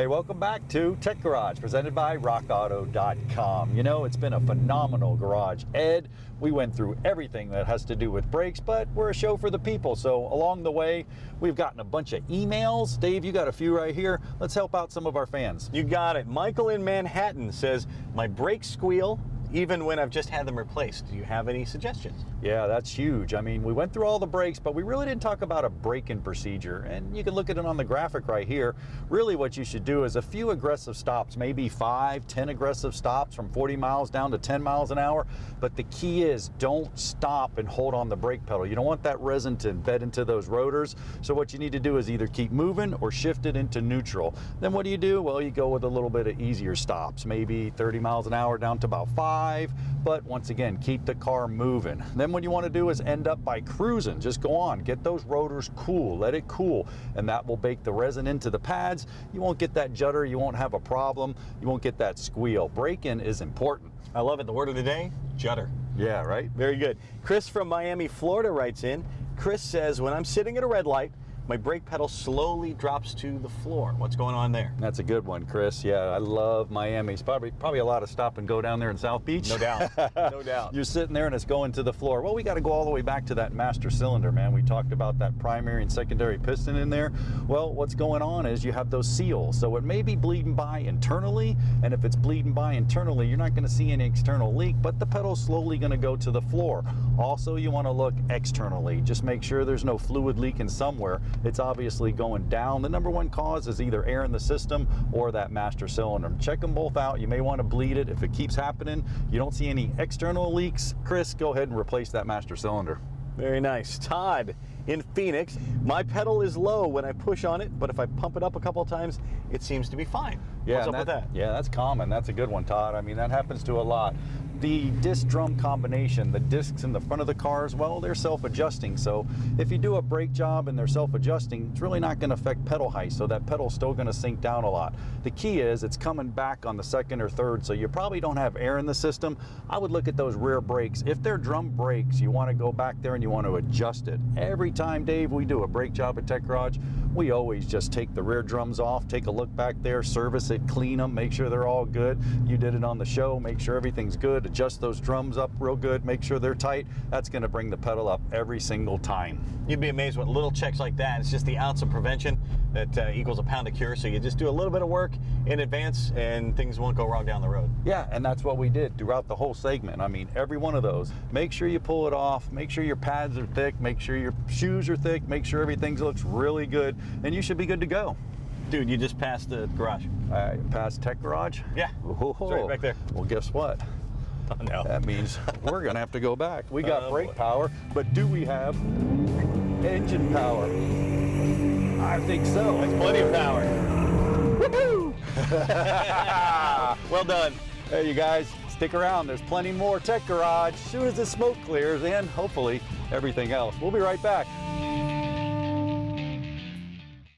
Hey, welcome back to Tech Garage, presented by RockAuto.com. You know, it's been a phenomenal garage. Ed, we went through everything that has to do with brakes, but we're a show for the people. So along the way, we've gotten a bunch of emails. Dave, you got a few right here. Let's help out some of our fans. You got it. Michael in Manhattan says, my brakes squeal even when I've just had them replaced. Do you have any suggestions? Yeah, that's huge. I mean, we went through all the brakes, but we really didn't talk about a braking procedure. And you can look at it on the graphic right here. Really what you should do is a few aggressive stops, maybe 5, 10 aggressive stops from 40 miles down to 10 miles an hour. But the key is don't stop and hold on the brake pedal. You don't want that resin to embed into those rotors. So what you need to do is either keep moving or shift it into neutral. Then what do? Well, you go with a little bit of easier stops, maybe 30 miles an hour down to about 5. But once again, keep the car moving. Then what you want to do is end up by cruising. Just go on, get those rotors cool, let it cool, and that will bake the resin into the pads. You won't get that judder, you won't have a problem, you won't get that squeal. Braking is important. I love it. The word of the day, judder. Yeah, right? Very good. Chris from Miami, Florida writes in. Chris says, when I'm sitting at a red light, my brake pedal slowly drops to the floor. What's going on there? That's a good one, Chris. Yeah, I love Miami. It's probably a lot of stop and go down there in South Beach. No doubt, no doubt. You're sitting there and it's going to the floor. Well, we got to go all the way back to that master cylinder, man. We talked about that primary and secondary piston in there. Well, what's going on is you have those seals. So it may be bleeding by internally, and if it's bleeding by internally, you're not going to see any external leak, but the pedal's slowly going to go to the floor. Also, you want to look externally. Just make sure there's no fluid leaking somewhere. It's obviously going down. The number one cause is either air in the system or that master cylinder. Check them both out. You may want to bleed it. If it keeps happening, you don't see any external leaks, Chris, go ahead and replace that master cylinder. Very nice. Todd in Phoenix, my pedal is low when I push on it, but if I pump it up a couple of times, it seems to be fine. Yeah, What's up with that? Yeah, that's common. That's a good one, Todd. I mean, that happens to a lot. The disc drum combination, the discs in the front of the cars, well, they're self-adjusting. So if you do a brake job and they're self-adjusting, it's really not going to affect pedal height. So that pedal's still going to sink down a lot. The key is it's coming back on the second or third. So you probably don't have air in the system. I would look at those rear brakes. If they're drum brakes, you want to go back there and you want to adjust it. Every time, Dave, we do a brake job at Tech Garage, we always just take the rear drums off, take a look back there, service it, clean them, make sure they're all good. You did it on the show, make sure everything's good, adjust those drums up real good, make sure they're tight. That's going to bring the pedal up every single time. You'd be amazed what little checks like that. It's just the ounce of prevention that equals a pound of cure. So you just do a little bit of work in advance and things won't go wrong down the road. Yeah, and that's what we did throughout the whole segment. I mean, every one of those. Make sure you pull it off, make sure your pads are thick, make sure your shoes are thick, make sure everything looks really good, and you should be good to go. Dude, you just passed the garage. I passed Tech Garage? Yeah, it's right back there. Well, guess what? Oh, no. That means we're going to have to go back. We got brake power, but do we have engine power? I think so. That's plenty of power. Woohoo! Well done. Hey, you guys, stick around. There's plenty more Tech Garage as soon as the smoke clears and hopefully everything else. We'll be right back.